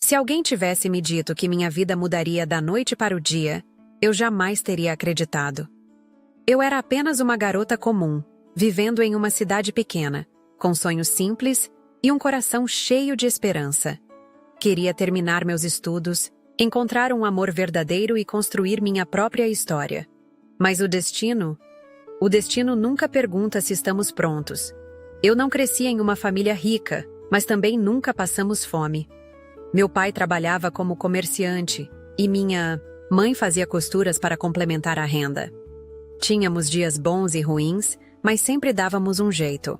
Se alguém tivesse me dito que minha vida mudaria da noite para o dia, eu jamais teria acreditado. Eu era apenas uma garota comum, vivendo em uma cidade pequena, com sonhos simples e um coração cheio de esperança. Queria terminar meus estudos, encontrar um amor verdadeiro e construir minha própria história. Mas o destino nunca pergunta se estamos prontos. Eu não cresci em uma família rica, mas também nunca passamos fome. Meu pai trabalhava como comerciante e minha mãe fazia costuras para complementar a renda. Tínhamos dias bons e ruins, mas sempre dávamos um jeito.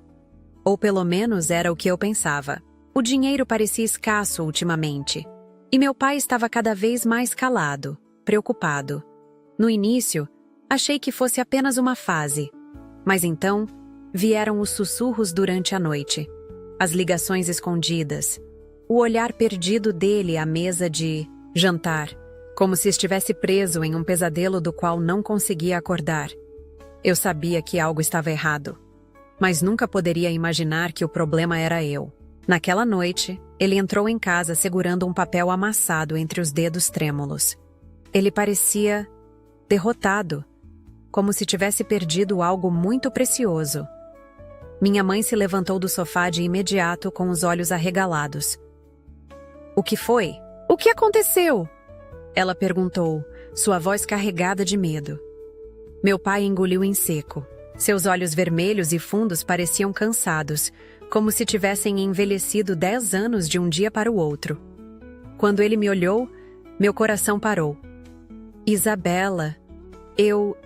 Ou pelo menos era o que eu pensava. O dinheiro parecia escasso ultimamente. E meu pai estava cada vez mais calado, preocupado. No início, achei que fosse apenas uma fase. Mas então, vieram os sussurros durante a noite. As ligações escondidas. O olhar perdido dele à mesa de jantar, como se estivesse preso em um pesadelo do qual não conseguia acordar. Eu sabia que algo estava errado, mas nunca poderia imaginar que o problema era eu. Naquela noite, ele entrou em casa segurando um papel amassado entre os dedos trêmulos. Ele parecia derrotado, como se tivesse perdido algo muito precioso. Minha mãe se levantou do sofá de imediato com os olhos arregalados. "O que foi? O que aconteceu?" Ela perguntou, sua voz carregada de medo. Meu pai engoliu em seco. Seus olhos vermelhos e fundos pareciam cansados, como se tivessem envelhecido 10 anos de um dia para o outro. Quando ele me olhou, meu coração parou. "Isabela, eu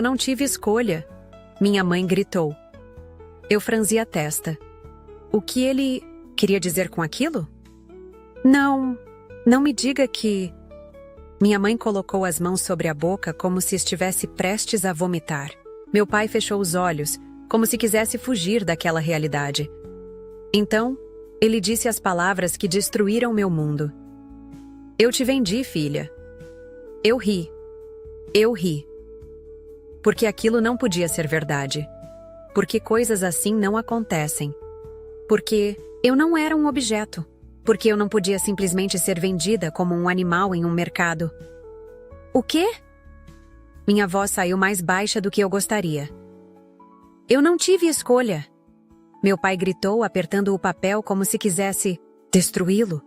não tive escolha", minha mãe gritou. Eu franzi a testa. O que ele queria dizer com aquilo? Não me diga que... Minha mãe colocou as mãos sobre a boca como se estivesse prestes a vomitar. Meu pai fechou os olhos, como se quisesse fugir daquela realidade. Então, ele disse as palavras que destruíram meu mundo. "Eu te vendi, filha." Eu ri. Porque aquilo não podia ser verdade. Porque coisas assim não acontecem. Porque eu não era um objeto. Porque eu não podia simplesmente ser vendida como um animal em um mercado. "O quê?" Minha voz saiu mais baixa do que eu gostaria. "Eu não tive escolha." Meu pai gritou, apertando o papel como se quisesse destruí-lo.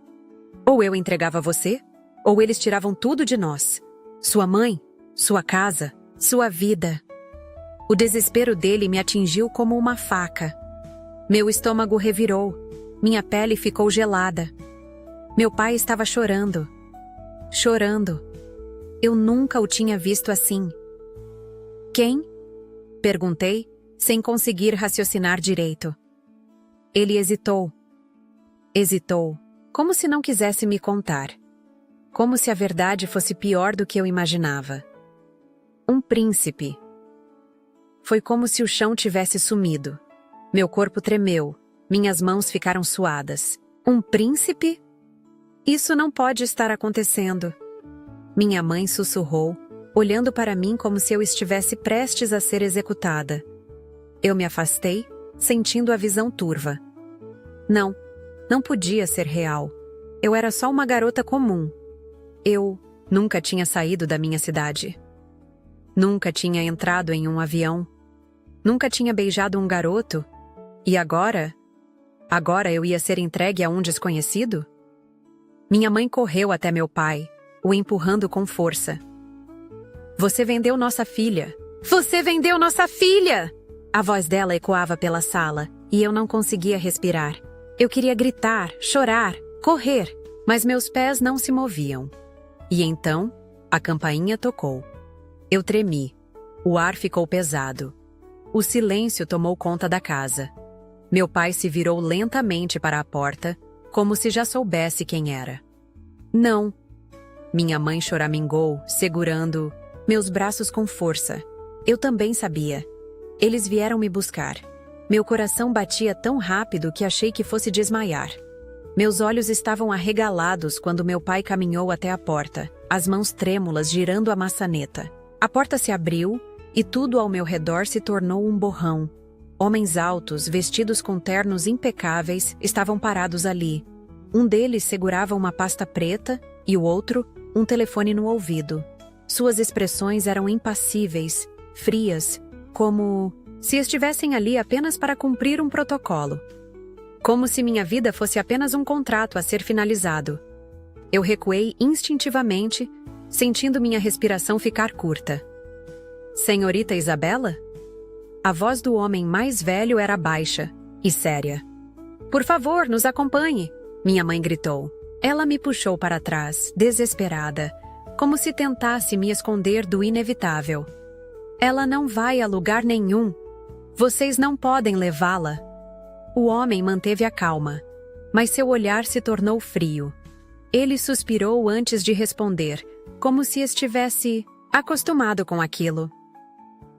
"Ou eu entregava você, ou eles tiravam tudo de nós. Sua mãe, sua casa, sua vida." O desespero dele me atingiu como uma faca. Meu estômago revirou. Minha pele ficou gelada. Meu pai estava chorando. Chorando. Eu nunca o tinha visto assim. "Quem?" perguntei, sem conseguir raciocinar direito. Ele hesitou. Hesitou, como se não quisesse me contar. Como se a verdade fosse pior do que eu imaginava. "Um príncipe." Foi como se o chão tivesse sumido. Meu corpo tremeu. Minhas mãos ficaram suadas. "Um príncipe? Isso não pode estar acontecendo." Minha mãe sussurrou, olhando para mim como se eu estivesse prestes a ser executada. Eu me afastei, sentindo a visão turva. Não podia ser real. Eu era só uma garota comum. Eu nunca tinha saído da minha cidade. Nunca tinha entrado em um avião. Nunca tinha beijado um garoto. E agora? Agora eu ia ser entregue a um desconhecido? Minha mãe correu até meu pai, o empurrando com força. "Você vendeu nossa filha! Você vendeu nossa filha!" A voz dela ecoava pela sala, e eu não conseguia respirar. Eu queria gritar, chorar, correr, mas meus pés não se moviam. E então, a campainha tocou. Eu tremi. O ar ficou pesado. O silêncio tomou conta da casa. Meu pai se virou lentamente para a porta, como se já soubesse quem era. "Não." Minha mãe choramingou, segurando meus braços com força. Eu também sabia. Eles vieram me buscar. Meu coração batia tão rápido que achei que fosse desmaiar. Meus olhos estavam arregalados quando meu pai caminhou até a porta, as mãos trêmulas girando a maçaneta. A porta se abriu e tudo ao meu redor se tornou um borrão. Homens altos, vestidos com ternos impecáveis, estavam parados ali. Um deles segurava uma pasta preta e o outro, um telefone no ouvido. Suas expressões eram impassíveis, frias, como se estivessem ali apenas para cumprir um protocolo. Como se minha vida fosse apenas um contrato a ser finalizado. Eu recuei instintivamente, sentindo minha respiração ficar curta. Senhorita Isabela? A voz do homem mais velho era baixa e séria. Por favor, nos acompanhe, minha mãe gritou. Ela me puxou para trás, desesperada, como se tentasse me esconder do inevitável. Ela não vai a lugar nenhum. Vocês não podem levá-la. O homem manteve a calma, mas seu olhar se tornou frio. Ele suspirou antes de responder, como se estivesse acostumado com aquilo.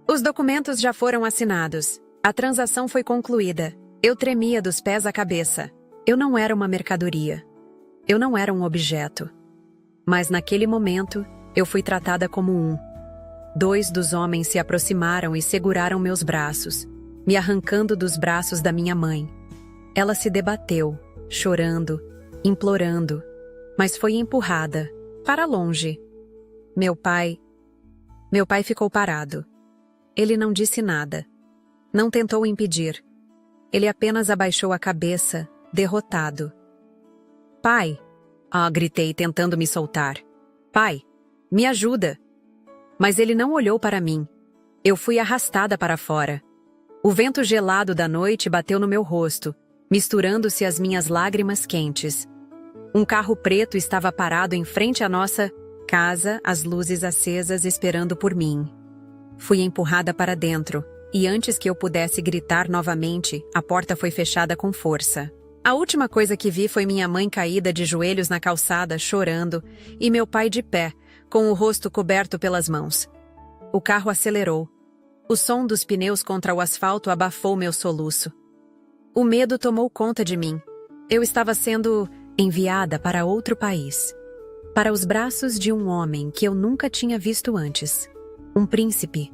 Os documentos já foram assinados. A transação foi concluída. Eu tremia dos pés à cabeça. Eu não era uma mercadoria. Eu não era um objeto. Mas naquele momento, eu fui tratada como um. 2 dos homens se aproximaram e seguraram meus braços, me arrancando dos braços da minha mãe. Ela se debateu, chorando, implorando, mas foi empurrada, para longe. Meu pai ficou parado. Ele não disse nada. Não tentou impedir. Ele apenas abaixou a cabeça, derrotado. Pai! Gritei, tentando me soltar. Pai, me ajuda! Mas ele não olhou para mim. Eu fui arrastada para fora. O vento gelado da noite bateu no meu rosto, misturando-se às minhas lágrimas quentes. Um carro preto estava parado em frente à nossa casa, as luzes acesas esperando por mim. Fui empurrada para dentro, e antes que eu pudesse gritar novamente, a porta foi fechada com força. A última coisa que vi foi minha mãe caída de joelhos na calçada, chorando, e meu pai de pé, com o rosto coberto pelas mãos. O carro acelerou. O som dos pneus contra o asfalto abafou meu soluço. O medo tomou conta de mim. Eu estava sendo enviada para outro país. Para os braços de um homem que eu nunca tinha visto antes. Um príncipe.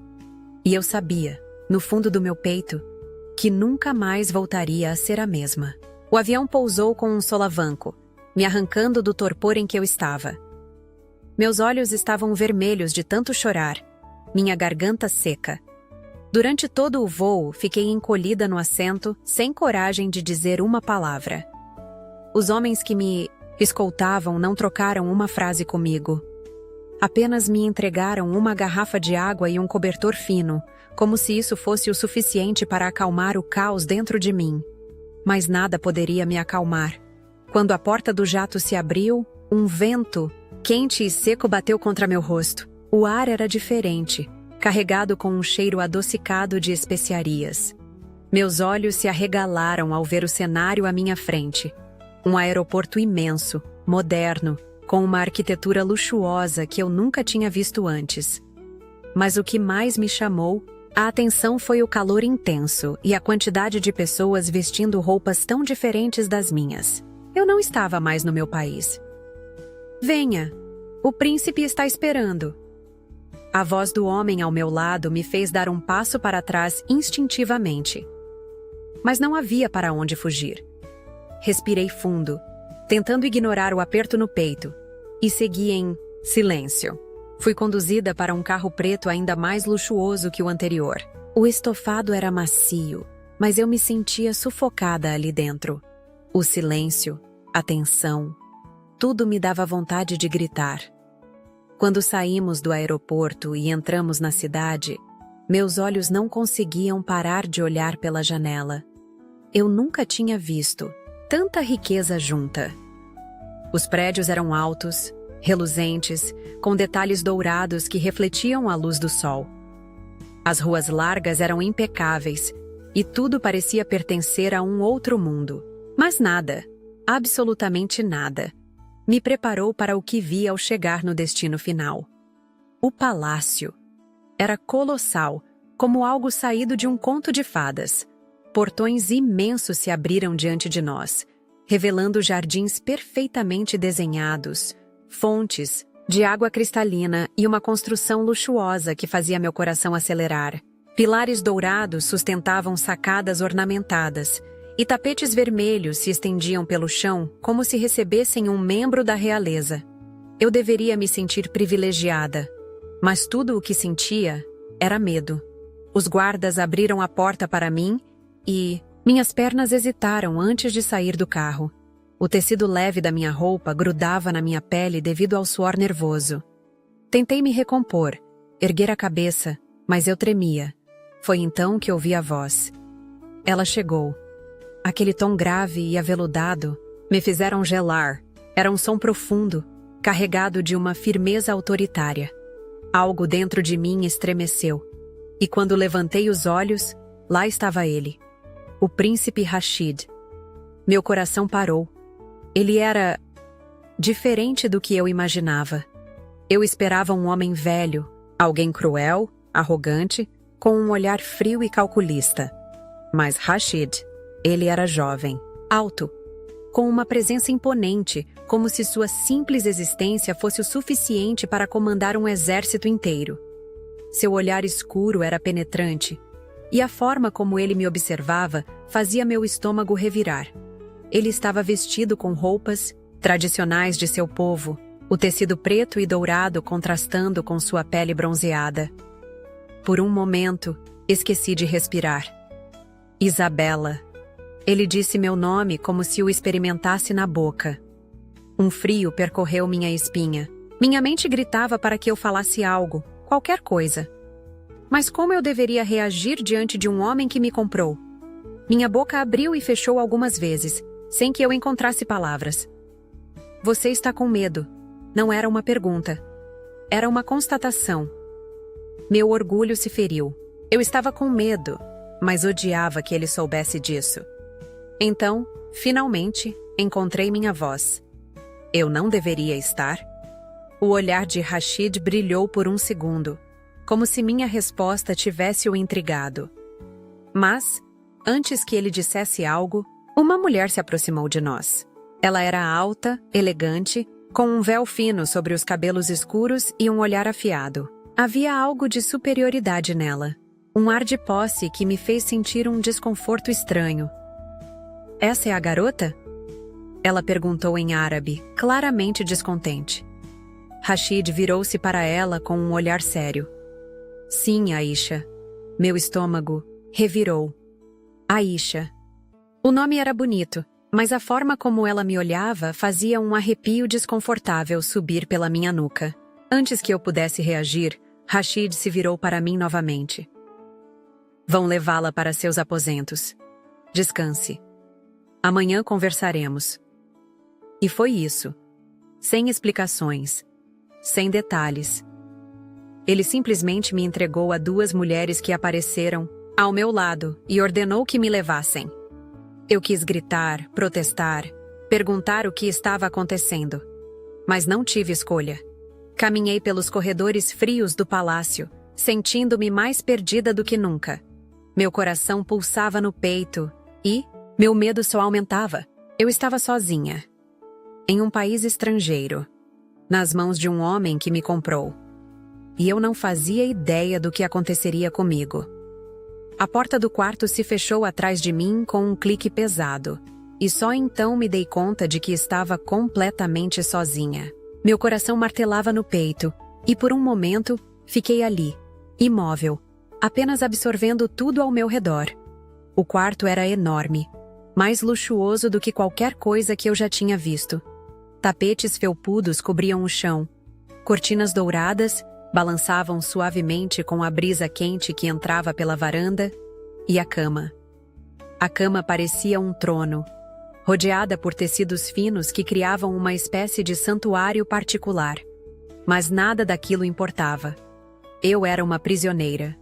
E eu sabia, no fundo do meu peito, que nunca mais voltaria a ser a mesma. O avião pousou com um solavanco, me arrancando do torpor em que eu estava. Meus olhos estavam vermelhos de tanto chorar, minha garganta seca. Durante todo o voo, fiquei encolhida no assento, sem coragem de dizer uma palavra. Os homens que me escoltavam não trocaram uma frase comigo. Apenas me entregaram uma garrafa de água e um cobertor fino, como se isso fosse o suficiente para acalmar o caos dentro de mim. Mas nada poderia me acalmar. Quando a porta do jato se abriu, um vento quente e seco bateu contra meu rosto. O ar era diferente, carregado com um cheiro adocicado de especiarias. Meus olhos se arregalaram ao ver o cenário à minha frente. Um aeroporto imenso, moderno, com uma arquitetura luxuosa que eu nunca tinha visto antes. Mas o que mais me chamou a atenção foi o calor intenso e a quantidade de pessoas vestindo roupas tão diferentes das minhas. Eu não estava mais no meu país. Venha, o príncipe está esperando. A voz do homem ao meu lado me fez dar um passo para trás instintivamente. Mas não havia para onde fugir. Respirei fundo, tentando ignorar o aperto no peito, e segui em silêncio. Fui conduzida para um carro preto ainda mais luxuoso que o anterior. O estofado era macio, mas eu me sentia sufocada ali dentro. O silêncio, a tensão, tudo me dava vontade de gritar. Quando saímos do aeroporto e entramos na cidade, meus olhos não conseguiam parar de olhar pela janela. Eu nunca tinha visto tanta riqueza junta. Os prédios eram altos, reluzentes, com detalhes dourados que refletiam a luz do sol. As ruas largas eram impecáveis, e tudo parecia pertencer a um outro mundo. Mas nada, absolutamente nada, me preparou para o que vi ao chegar no destino final. O palácio era colossal, como algo saído de um conto de fadas. Portões imensos se abriram diante de nós, revelando jardins perfeitamente desenhados, fontes de água cristalina e uma construção luxuosa que fazia meu coração acelerar. Pilares dourados sustentavam sacadas ornamentadas, e tapetes vermelhos se estendiam pelo chão como se recebessem um membro da realeza. Eu deveria me sentir privilegiada, mas tudo o que sentia era medo. Os guardas abriram a porta para mim e minhas pernas hesitaram antes de sair do carro. O tecido leve da minha roupa grudava na minha pele devido ao suor nervoso. Tentei me recompor, erguer a cabeça, mas eu tremia. Foi então que ouvi a voz. Ela chegou. Aquele tom grave e aveludado me fizeram gelar. Era um som profundo, carregado de uma firmeza autoritária. Algo dentro de mim estremeceu. E quando levantei os olhos, lá estava ele. O príncipe Rashid. Meu coração parou. Ele era diferente do que eu imaginava. Eu esperava um homem velho, alguém cruel, arrogante, com um olhar frio e calculista. Mas Rashid, ele era jovem, alto, com uma presença imponente, como se sua simples existência fosse o suficiente para comandar um exército inteiro. Seu olhar escuro era penetrante, e a forma como ele me observava fazia meu estômago revirar. Ele estava vestido com roupas tradicionais de seu povo, o tecido preto e dourado contrastando com sua pele bronzeada. Por um momento, esqueci de respirar. Isabela. Ele disse meu nome como se o experimentasse na boca. Um frio percorreu minha espinha. Minha mente gritava para que eu falasse algo, qualquer coisa. Mas como eu deveria reagir diante de um homem que me comprou? Minha boca abriu e fechou algumas vezes, sem que eu encontrasse palavras. Você está com medo. Não era uma pergunta. Era uma constatação. Meu orgulho se feriu. Eu estava com medo, mas odiava que ele soubesse disso. Então, finalmente, encontrei minha voz. Eu não deveria estar? O olhar de Rashid brilhou por um segundo, como se minha resposta tivesse o intrigado. Mas, antes que ele dissesse algo, uma mulher se aproximou de nós. Ela era alta, elegante, com um véu fino sobre os cabelos escuros e um olhar afiado. Havia algo de superioridade nela, um ar de posse que me fez sentir um desconforto estranho. Essa é a garota? Ela perguntou em árabe, claramente descontente. Rashid virou-se para ela com um olhar sério. Sim, Aisha. Meu estômago revirou. Aisha. O nome era bonito, mas a forma como ela me olhava fazia um arrepio desconfortável subir pela minha nuca. Antes que eu pudesse reagir, Rashid se virou para mim novamente. Vão levá-la para seus aposentos. Descanse. Amanhã conversaremos. E foi isso. Sem explicações. Sem detalhes. Ele simplesmente me entregou a duas mulheres que apareceram ao meu lado e ordenou que me levassem. Eu quis gritar, protestar, perguntar o que estava acontecendo. Mas não tive escolha. Caminhei pelos corredores frios do palácio, sentindo-me mais perdida do que nunca. Meu coração pulsava no peito e meu medo só aumentava. Eu estava sozinha, em um país estrangeiro, nas mãos de um homem que me comprou. E eu não fazia ideia do que aconteceria comigo. A porta do quarto se fechou atrás de mim com um clique pesado, e só então me dei conta de que estava completamente sozinha. Meu coração martelava no peito, e por um momento, fiquei ali, imóvel, apenas absorvendo tudo ao meu redor. O quarto era enorme, mais luxuoso do que qualquer coisa que eu já tinha visto. Tapetes felpudos cobriam o chão. Cortinas douradas balançavam suavemente com a brisa quente que entrava pela varanda, e a cama. A cama parecia um trono, rodeada por tecidos finos que criavam uma espécie de santuário particular. Mas nada daquilo importava. Eu era uma prisioneira.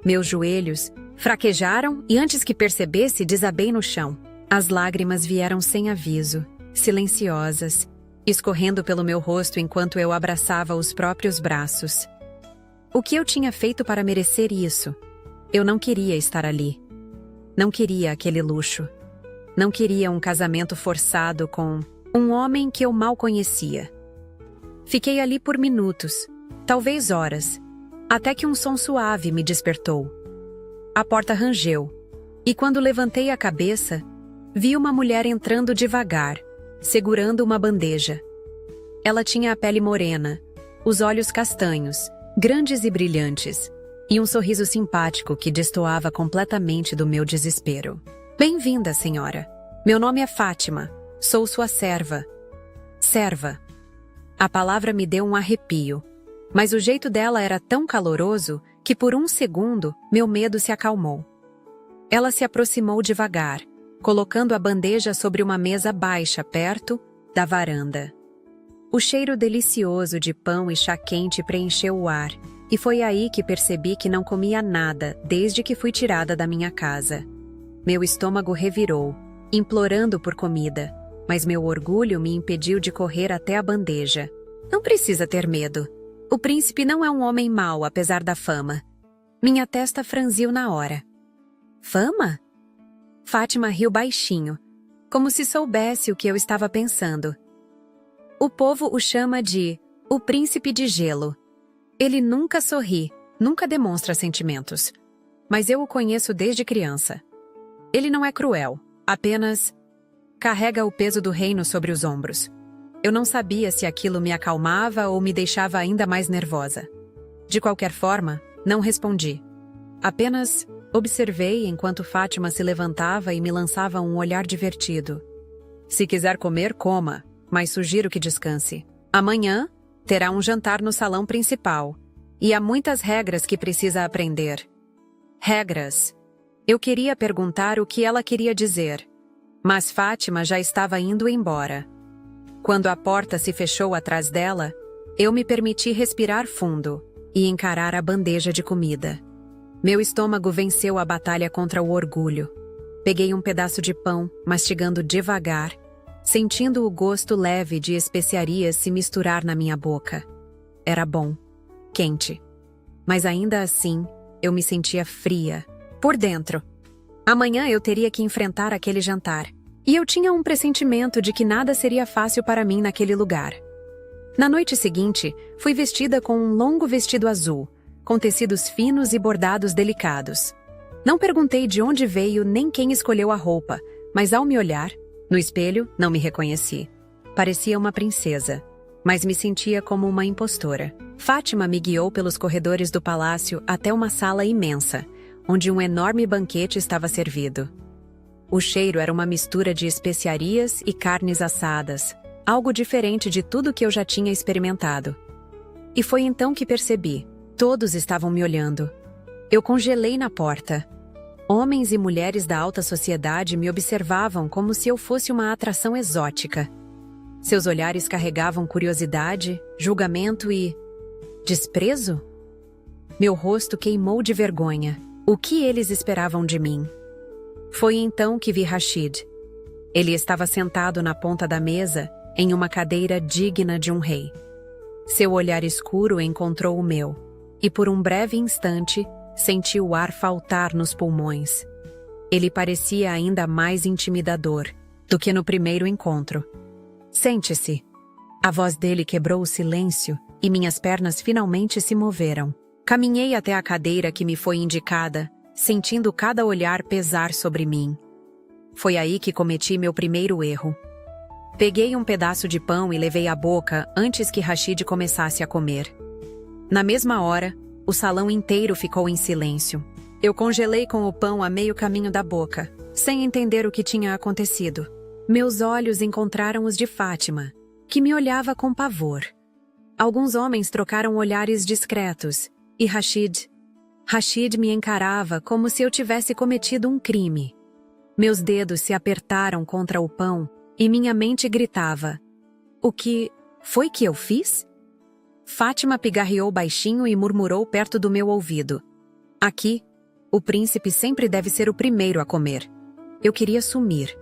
Meus joelhos fraquejaram e antes que percebesse, desabei no chão. As lágrimas vieram sem aviso, silenciosas, escorrendo pelo meu rosto enquanto eu abraçava os próprios braços. O que eu tinha feito para merecer isso? Eu não queria estar ali. Não queria aquele luxo. Não queria um casamento forçado com um homem que eu mal conhecia. Fiquei ali por minutos, talvez horas, até que um som suave me despertou. A porta rangeu, e quando levantei a cabeça, Vi uma mulher entrando devagar, segurando uma bandeja. Ela tinha a pele morena, os olhos castanhos, grandes e brilhantes, e um sorriso simpático que destoava completamente do meu desespero. Bem-vinda, senhora. Meu nome é Fátima. Sou sua serva. Serva. A palavra me deu um arrepio, mas o jeito dela era tão caloroso que por um segundo meu medo se acalmou. Ela se aproximou devagar, colocando a bandeja sobre uma mesa baixa perto da varanda. O cheiro delicioso de pão e chá quente preencheu o ar, e foi aí que percebi que não comia nada desde que fui tirada da minha casa. Meu estômago revirou, implorando por comida, mas meu orgulho me impediu de correr até a bandeja. Não precisa ter medo. O príncipe não é um homem mau, apesar da fama. Minha testa franziu na hora. Fama? Fátima riu baixinho, como se soubesse o que eu estava pensando. O povo o chama de o príncipe de gelo. Ele nunca sorri, nunca demonstra sentimentos. Mas eu o conheço desde criança. Ele não é cruel, apenas carrega o peso do reino sobre os ombros. Eu não sabia se aquilo me acalmava ou me deixava ainda mais nervosa. De qualquer forma, não respondi. Apenas observei enquanto Fátima se levantava e me lançava um olhar divertido. Se quiser comer, coma, mas sugiro que descanse. Amanhã terá um jantar no salão principal, e há muitas regras que precisa aprender. Regras. Eu queria perguntar o que ela queria dizer, mas Fátima já estava indo embora. Quando a porta se fechou atrás dela, eu me permiti respirar fundo e encarar a bandeja de comida. Meu estômago venceu a batalha contra o orgulho. Peguei um pedaço de pão, mastigando devagar, sentindo o gosto leve de especiarias se misturar na minha boca. Era bom, quente. Mas ainda assim, eu me sentia fria, por dentro. Amanhã eu teria que enfrentar aquele jantar, e eu tinha um pressentimento de que nada seria fácil para mim naquele lugar. Na noite seguinte, fui vestida com um longo vestido azul, com tecidos finos e bordados delicados. Não perguntei de onde veio nem quem escolheu a roupa, mas ao me olhar, no espelho, não me reconheci. Parecia uma princesa, mas me sentia como uma impostora. Fátima me guiou pelos corredores do palácio até uma sala imensa, onde um enorme banquete estava servido. O cheiro era uma mistura de especiarias e carnes assadas, algo diferente de tudo que eu já tinha experimentado. E foi então que percebi. Todos estavam me olhando. Eu congelei na porta. Homens e mulheres da alta sociedade me observavam como se eu fosse uma atração exótica. Seus olhares carregavam curiosidade, julgamento e desprezo? Meu rosto queimou de vergonha. O que eles esperavam de mim? Foi então que vi Rashid. Ele estava sentado na ponta da mesa, em uma cadeira digna de um rei. Seu olhar escuro encontrou o meu, e por um breve instante, senti o ar faltar nos pulmões. Ele parecia ainda mais intimidador do que no primeiro encontro. Sente-se. A voz dele quebrou o silêncio e minhas pernas finalmente se moveram. Caminhei até a cadeira que me foi indicada, sentindo cada olhar pesar sobre mim. Foi aí que cometi meu primeiro erro. Peguei um pedaço de pão e levei à boca antes que Rashid começasse a comer. Na mesma hora, o salão inteiro ficou em silêncio. Eu congelei com o pão a meio caminho da boca, sem entender o que tinha acontecido. Meus olhos encontraram os de Fátima, que me olhava com pavor. Alguns homens trocaram olhares discretos, e Rashid me encarava como se eu tivesse cometido um crime. Meus dedos se apertaram contra o pão, e minha mente gritava: "O que foi que eu fiz?" Fátima pigarreou baixinho e murmurou perto do meu ouvido: "Aqui, o príncipe sempre deve ser o primeiro a comer." Eu queria sumir.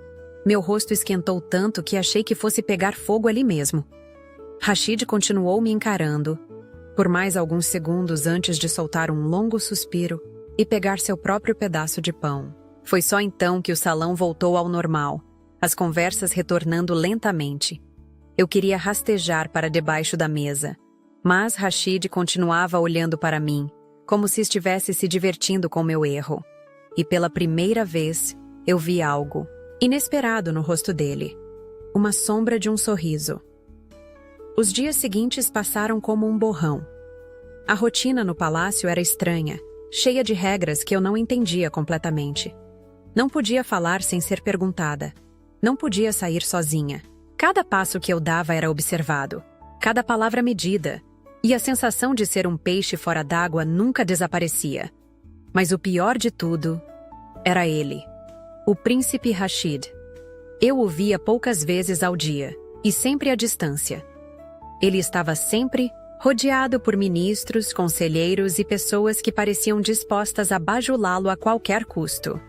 Meu rosto esquentou tanto que achei que fosse pegar fogo ali mesmo. Rashid continuou me encarando, por mais alguns segundos antes de soltar um longo suspiro e pegar seu próprio pedaço de pão. Foi só então que o salão voltou ao normal, as conversas retornando lentamente. Eu queria rastejar para debaixo da mesa, mas Rashid continuava olhando para mim, como se estivesse se divertindo com meu erro. E pela primeira vez, eu vi algo. inesperado no rosto dele. Uma sombra de um sorriso. Os dias seguintes passaram como um borrão. A rotina no palácio era estranha, cheia de regras que eu não entendia completamente. Não podia falar sem ser perguntada. Não podia sair sozinha. Cada passo que eu dava era observado. Cada palavra medida. E a sensação de ser um peixe fora d'água nunca desaparecia. Mas o pior de tudo era ele. O príncipe Rashid. Eu o via poucas vezes ao dia, e sempre à distância. Ele estava sempre rodeado por ministros, conselheiros e pessoas que pareciam dispostas a bajulá-lo a qualquer custo.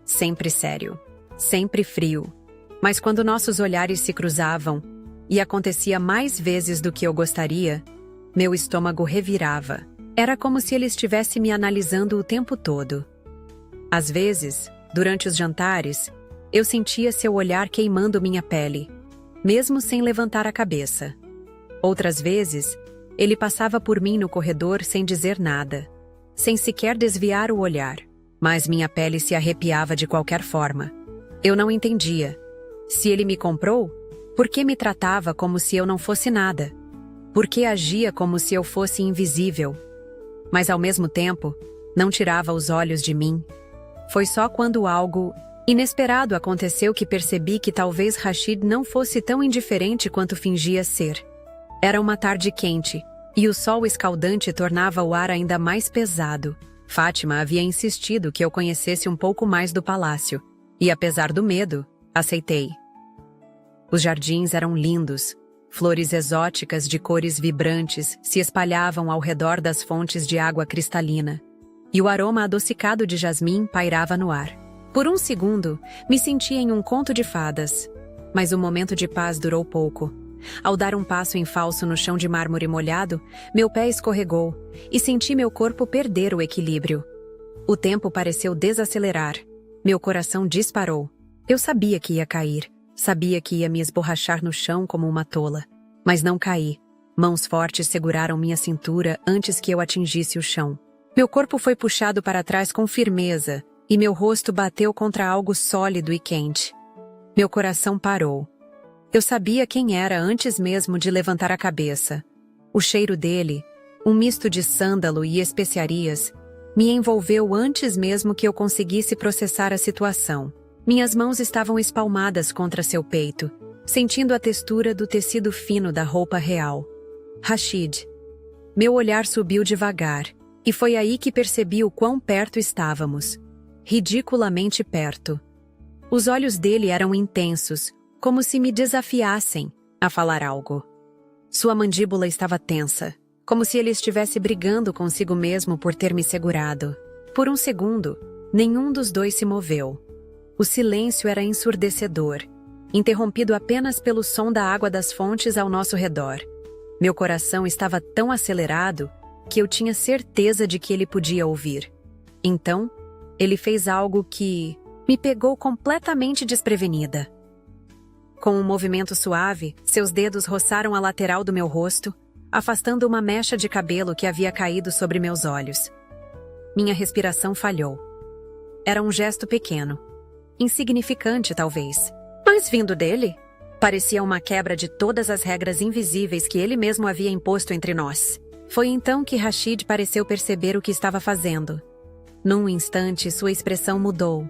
Sempre sério, sempre frio. Mas quando nossos olhares se cruzavam, e acontecia mais vezes do que eu gostaria, meu estômago revirava. Era como se ele estivesse me analisando o tempo todo. Às vezes, durante os jantares, eu sentia seu olhar queimando minha pele, mesmo sem levantar a cabeça. Outras vezes, ele passava por mim no corredor sem dizer nada, sem sequer desviar o olhar, mas minha pele se arrepiava de qualquer forma. Eu não entendia. Se ele me comprou, por que me tratava como se eu não fosse nada? Por que agia como se eu fosse invisível? Mas ao mesmo tempo, não tirava os olhos de mim. Foi só quando algo inesperado aconteceu que percebi que talvez Rashid não fosse tão indiferente quanto fingia ser. Era uma tarde quente, e o sol escaldante tornava o ar ainda mais pesado. Fátima havia insistido que eu conhecesse um pouco mais do palácio, e apesar do medo, aceitei. Os jardins eram lindos. Flores exóticas de cores vibrantes se espalhavam ao redor das fontes de água cristalina, e o aroma adocicado de jasmim pairava no ar. Por um segundo, me senti em um conto de fadas, mas o momento de paz durou pouco. Ao dar um passo em falso no chão de mármore molhado, meu pé escorregou e senti meu corpo perder o equilíbrio. O tempo pareceu desacelerar. Meu coração disparou. Eu sabia que ia cair. Sabia que ia me esborrachar no chão como uma tola. Mas não caí. Mãos fortes seguraram minha cintura antes que eu atingisse o chão. Meu corpo foi puxado para trás com firmeza, e meu rosto bateu contra algo sólido e quente. Meu coração parou. Eu sabia quem era antes mesmo de levantar a cabeça. O cheiro dele, um misto de sândalo e especiarias, me envolveu antes mesmo que eu conseguisse processar a situação. Minhas mãos estavam espalmadas contra seu peito, sentindo a textura do tecido fino da roupa real. Rashid. Meu olhar subiu devagar, e foi aí que percebi o quão perto estávamos. Ridiculamente perto. Os olhos dele eram intensos, como se me desafiassem a falar algo. Sua mandíbula estava tensa, como se ele estivesse brigando consigo mesmo por ter me segurado. Por um segundo, nenhum dos dois se moveu. O silêncio era ensurdecedor, interrompido apenas pelo som da água das fontes ao nosso redor. Meu coração estava tão acelerado que eu tinha certeza de que ele podia ouvir. Então, ele fez algo que me pegou completamente desprevenida. Com um movimento suave, seus dedos roçaram a lateral do meu rosto, afastando uma mecha de cabelo que havia caído sobre meus olhos. Minha respiração falhou. Era um gesto pequeno, insignificante talvez, mas vindo dele, parecia uma quebra de todas as regras invisíveis que ele mesmo havia imposto entre nós. Foi então que Rashid pareceu perceber o que estava fazendo. Num instante, sua expressão mudou.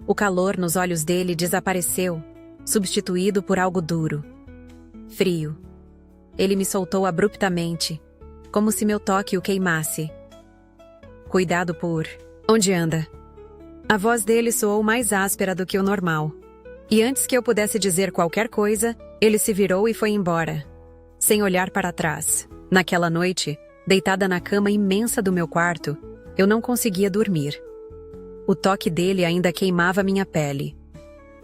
O calor nos olhos dele desapareceu, substituído por algo duro. Frio. Ele me soltou abruptamente, como se meu toque o queimasse. Cuidado por... Onde anda? A voz dele soou mais áspera do que o normal. E antes que eu pudesse dizer qualquer coisa, ele se virou e foi embora, sem olhar para trás. Naquela noite, deitada na cama imensa do meu quarto, eu não conseguia dormir. O toque dele ainda queimava minha pele.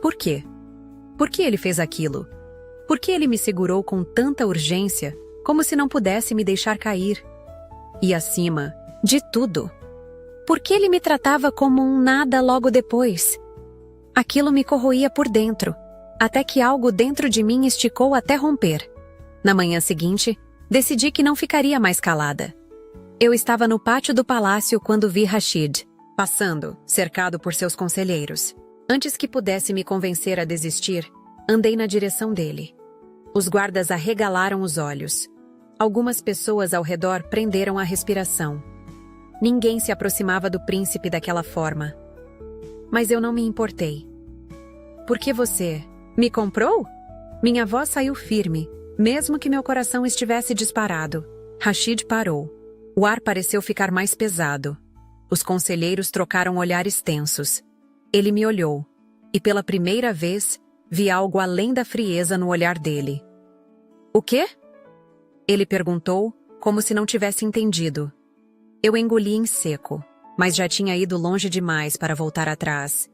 Por quê? Por que ele fez aquilo? Por que ele me segurou com tanta urgência, como se não pudesse me deixar cair? E acima de tudo, por que ele me tratava como um nada logo depois? Aquilo me corroía por dentro, até que algo dentro de mim esticou até romper. Na manhã seguinte, decidi que não ficaria mais calada. Eu estava no pátio do palácio quando vi Rashid, passando, cercado por seus conselheiros. Antes que pudesse me convencer a desistir, andei na direção dele. Os guardas arregalaram os olhos. Algumas pessoas ao redor prenderam a respiração. Ninguém se aproximava do príncipe daquela forma. Mas eu não me importei. Por que você me comprou? Minha voz saiu firme, mesmo que meu coração estivesse disparado. Rashid parou. O ar pareceu ficar mais pesado. Os conselheiros trocaram olhares tensos. Ele me olhou, e pela primeira vez, vi algo além da frieza no olhar dele. O quê? Ele perguntou, como se não tivesse entendido. Eu engoli em seco, mas já tinha ido longe demais para voltar atrás.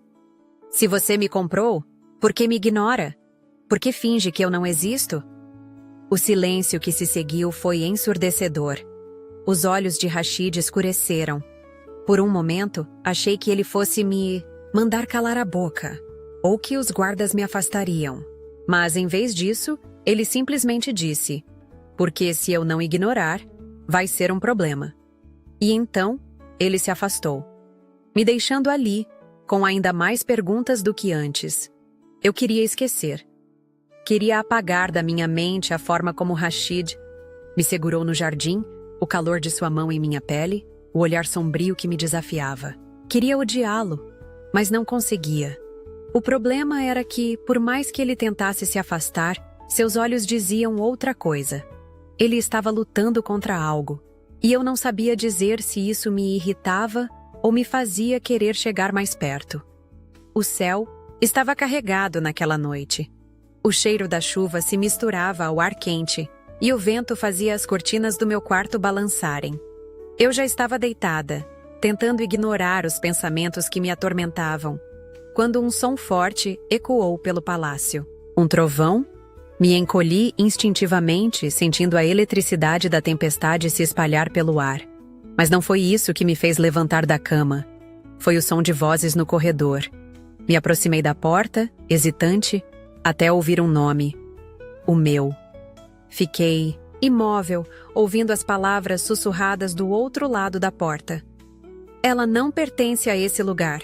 Se você me comprou, por que me ignora? Por que finge que eu não existo? O silêncio que se seguiu foi ensurdecedor. Os olhos de Rashid escureceram. Por um momento, achei que ele fosse me mandar calar a boca, ou que os guardas me afastariam. Mas, em vez disso, ele simplesmente disse: porque se eu não ignorar, vai ser um problema. E então, ele se afastou, me deixando ali, com ainda mais perguntas do que antes. Eu queria esquecer. Queria apagar da minha mente a forma como Rashid me segurou no jardim, o calor de sua mão em minha pele, o olhar sombrio que me desafiava. Queria odiá-lo, mas não conseguia. O problema era que, por mais que ele tentasse se afastar, seus olhos diziam outra coisa. Ele estava lutando contra algo, e eu não sabia dizer se isso me irritava ou me fazia querer chegar mais perto. O céu estava carregado naquela noite. O cheiro da chuva se misturava ao ar quente, e o vento fazia as cortinas do meu quarto balançarem. Eu já estava deitada, tentando ignorar os pensamentos que me atormentavam, quando um som forte ecoou pelo palácio. Um trovão? Me encolhi instintivamente, sentindo a eletricidade da tempestade se espalhar pelo ar. Mas não foi isso que me fez levantar da cama. Foi o som de vozes no corredor. Me aproximei da porta, hesitante, até ouvir um nome. O meu. Fiquei imóvel, ouvindo as palavras sussurradas do outro lado da porta. Ela não pertence a esse lugar.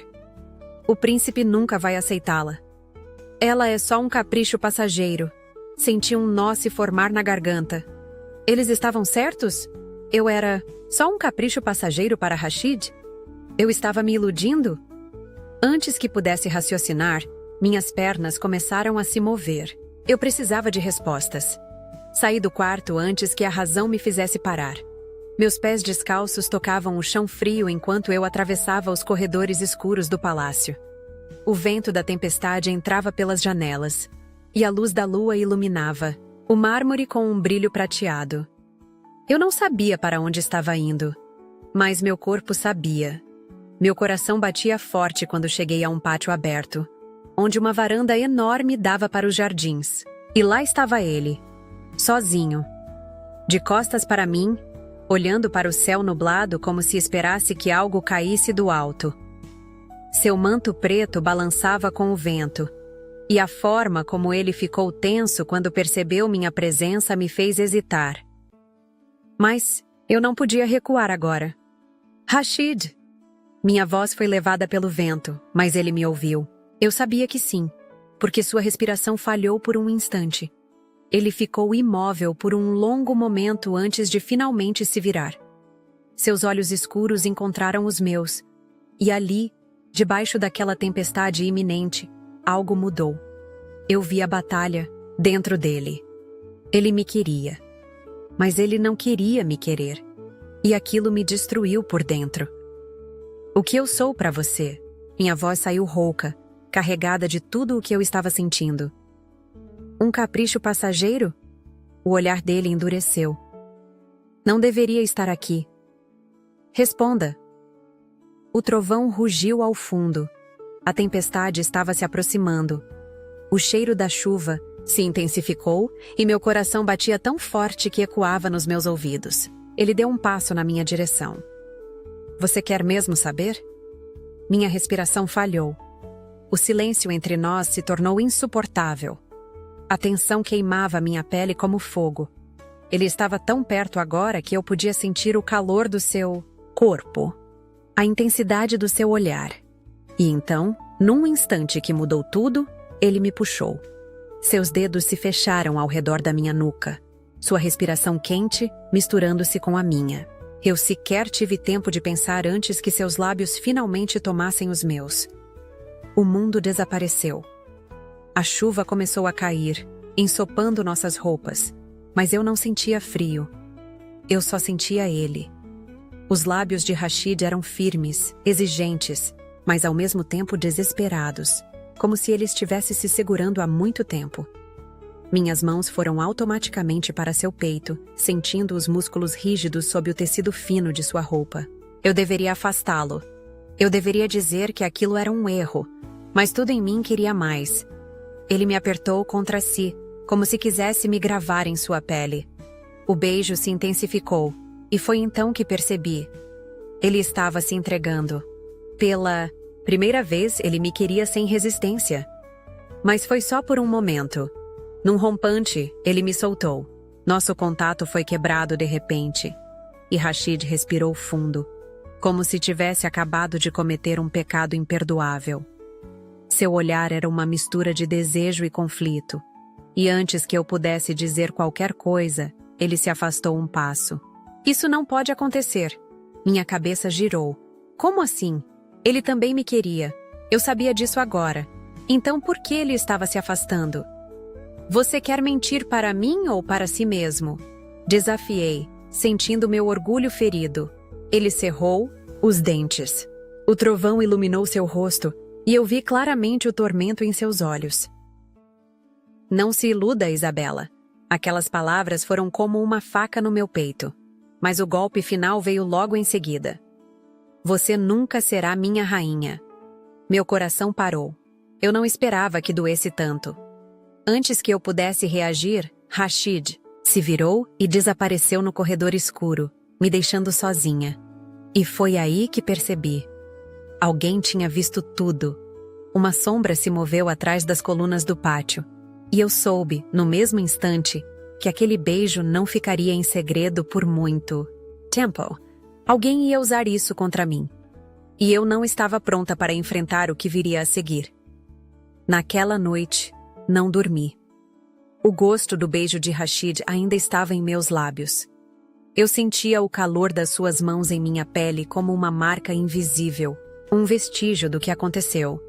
O príncipe nunca vai aceitá-la. Ela é só um capricho passageiro. Senti um nó se formar na garganta. Eles estavam certos? Eu era só um capricho passageiro para Rashid? Eu estava me iludindo? Antes que pudesse raciocinar, minhas pernas começaram a se mover. Eu precisava de respostas. Saí do quarto antes que a razão me fizesse parar. Meus pés descalços tocavam o chão frio enquanto eu atravessava os corredores escuros do palácio. O vento da tempestade entrava pelas janelas, e a luz da lua iluminava o mármore com um brilho prateado. Eu não sabia para onde estava indo, mas meu corpo sabia. Meu coração batia forte quando cheguei a um pátio aberto, onde uma varanda enorme dava para os jardins. E lá estava ele, sozinho, de costas para mim, olhando para o céu nublado como se esperasse que algo caísse do alto. Seu manto preto balançava com o vento, e a forma como ele ficou tenso quando percebeu minha presença me fez hesitar. Mas eu não podia recuar agora. Rashid! Minha voz foi levada pelo vento, mas ele me ouviu. Eu sabia que sim, porque sua respiração falhou por um instante. Ele ficou imóvel por um longo momento antes de finalmente se virar. Seus olhos escuros encontraram os meus, e ali, debaixo daquela tempestade iminente, algo mudou. Eu vi a batalha dentro dele. Ele me queria, mas ele não queria me querer, e aquilo me destruiu por dentro. O que eu sou para você? Minha voz saiu rouca, carregada de tudo o que eu estava sentindo. Um capricho passageiro? O olhar dele endureceu. Não deveria estar aqui. Responda. O trovão rugiu ao fundo. A tempestade estava se aproximando. O cheiro da chuva se intensificou e meu coração batia tão forte que ecoava nos meus ouvidos. Ele deu um passo na minha direção. Você quer mesmo saber? Minha respiração falhou. O silêncio entre nós se tornou insuportável. A tensão queimava minha pele como fogo. Ele estava tão perto agora que eu podia sentir o calor do seu corpo, a intensidade do seu olhar. E então, Num instante que mudou tudo, ele me puxou. Seus dedos se fecharam ao redor da minha nuca, sua respiração quente misturando-se com a minha. Eu sequer tive tempo de pensar antes que seus lábios finalmente tomassem os meus. O mundo desapareceu. A chuva começou a cair, ensopando nossas roupas, mas eu não sentia frio. Eu só sentia ele. Os lábios de Rashid eram firmes, exigentes, mas ao mesmo tempo desesperados, como se ele estivesse se segurando há muito tempo. Minhas mãos foram automaticamente para seu peito, sentindo os músculos rígidos sob o tecido fino de sua roupa. Eu deveria afastá-lo. Eu deveria dizer que aquilo era um erro, mas tudo em mim queria mais. Ele me apertou contra si, como se quisesse me gravar em sua pele. O beijo se intensificou, e foi então que percebi. Ele estava se entregando. Pela primeira vez, ele me queria sem resistência. Mas foi só por um momento. Num rompante, ele me soltou. Nosso contato foi quebrado de repente. E Rashid respirou fundo, como se tivesse acabado de cometer um pecado imperdoável. Seu olhar era uma mistura de desejo e conflito. E antes que eu pudesse dizer qualquer coisa, ele se afastou um passo. Isso não pode acontecer. Minha cabeça girou. Como assim? Ele também me queria. Eu sabia disso agora. Então por que ele estava se afastando? Você quer mentir para mim ou para si mesmo? Desafiei, sentindo meu orgulho ferido. Ele cerrou os dentes. O trovão iluminou seu rosto e eu vi claramente o tormento em seus olhos. Não se iluda, Isabela. Aquelas palavras foram como uma faca no meu peito. Mas o golpe final veio logo em seguida. Você nunca será minha rainha. Meu coração parou. Eu não esperava que doesse tanto. Antes que eu pudesse reagir, Rashid se virou e desapareceu no corredor escuro, me deixando sozinha. E foi aí que percebi. Alguém tinha visto tudo. Uma sombra se moveu atrás das colunas do pátio. E eu soube, no mesmo instante, que aquele beijo não ficaria em segredo por muito tempo. Alguém ia usar isso contra mim. E eu não estava pronta para enfrentar o que viria a seguir. Naquela noite, não dormi. O gosto do beijo de Rashid ainda estava em meus lábios. Eu sentia o calor das suas mãos em minha pele como uma marca invisível, um vestígio do que aconteceu.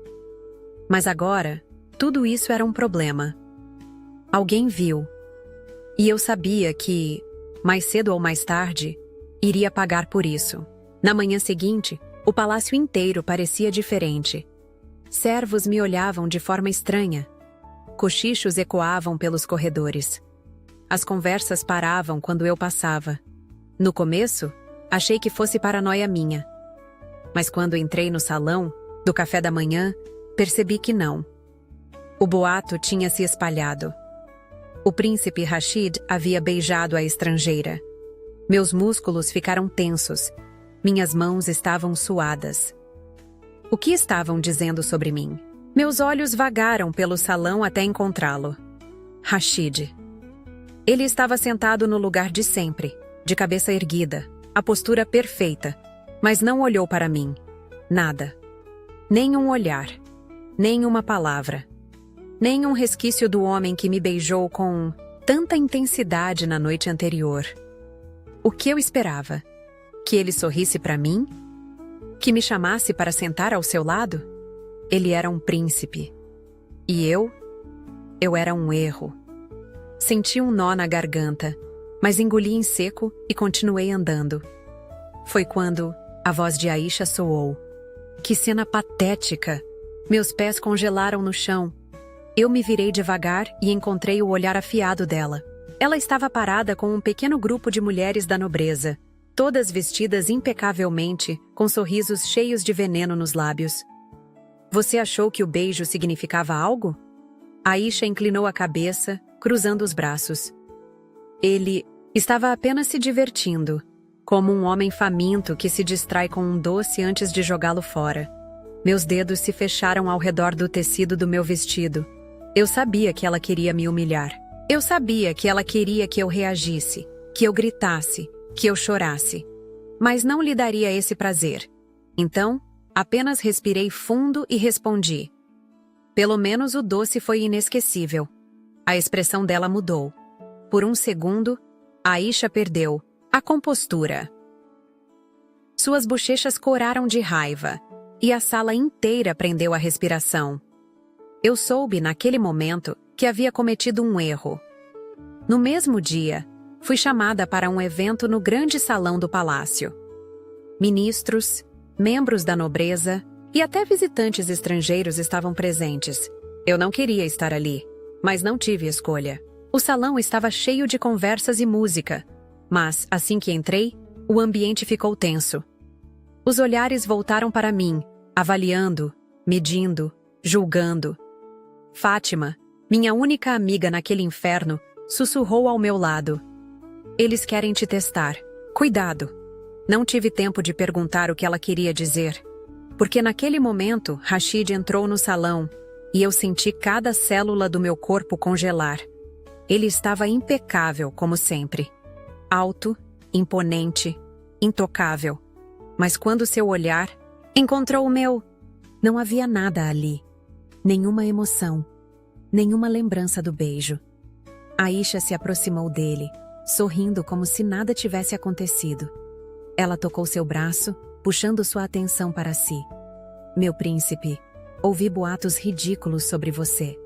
Mas agora, tudo isso era um problema. Alguém viu. E eu sabia que, mais cedo ou mais tarde, iria pagar por isso. Na manhã seguinte, o palácio inteiro parecia diferente. Servos me olhavam de forma estranha. Cochichos ecoavam pelos corredores. As conversas paravam quando eu passava. No começo, achei que fosse paranoia minha. Mas quando entrei no salão, do café da manhã, percebi que não. O boato tinha se espalhado. O príncipe Rashid havia beijado a estrangeira. Meus músculos ficaram tensos. Minhas mãos estavam suadas. O que estavam dizendo sobre mim? Meus olhos vagaram pelo salão até encontrá-lo. Rashid. Ele estava sentado no lugar de sempre, de cabeça erguida, a postura perfeita, mas não olhou para mim. Nada. Nem um olhar. Nem uma palavra. Nem um resquício do homem que me beijou com tanta intensidade na noite anterior. O que eu esperava? Que ele sorrisse para mim? Que me chamasse para sentar ao seu lado? Ele era um príncipe. E eu era um erro. Senti um nó na garganta, mas engoli em seco e continuei andando. Foi quando a voz de Aisha soou. Que cena patética! Meus pés congelaram no chão. Eu me virei devagar e encontrei o olhar afiado dela. Ela estava parada com um pequeno grupo de mulheres da nobreza, todas vestidas impecavelmente, com sorrisos cheios de veneno nos lábios. Você achou que o beijo significava algo? Aisha inclinou a cabeça, cruzando os braços. Ele estava apenas se divertindo, como um homem faminto que se distrai com um doce antes de jogá-lo fora. Meus dedos se fecharam ao redor do tecido do meu vestido. Eu sabia que ela queria me humilhar. Eu sabia que ela queria que eu reagisse, que eu gritasse, que eu chorasse. Mas não lhe daria esse prazer. Então, Apenas respirei fundo e respondi. Pelo menos o doce foi inesquecível. A expressão dela mudou. Por um segundo, Aisha perdeu a compostura. Suas bochechas coraram de raiva, e a sala inteira prendeu a respiração. Eu soube, naquele momento, que havia cometido um erro. No mesmo dia, fui chamada para um evento no grande salão do palácio. Ministros, membros da nobreza e até visitantes estrangeiros estavam presentes. Eu não queria estar ali, mas não tive escolha. O salão estava cheio de conversas e música, mas, assim que entrei, o ambiente ficou tenso. Os olhares voltaram para mim, avaliando, medindo, julgando. Fátima, minha única amiga naquele inferno, sussurrou ao meu lado. Eles querem te testar. Cuidado. Não tive tempo de perguntar o que ela queria dizer, porque naquele momento Rashid entrou no salão e eu senti cada célula do meu corpo congelar. Ele estava impecável, como sempre. Alto, imponente, intocável. Mas quando seu olhar encontrou o meu, não havia nada ali. Nenhuma emoção, nenhuma lembrança do beijo. Aisha se aproximou dele, sorrindo como se nada tivesse acontecido. Ela tocou seu braço, puxando sua atenção para si. Meu príncipe, ouvi boatos ridículos sobre você.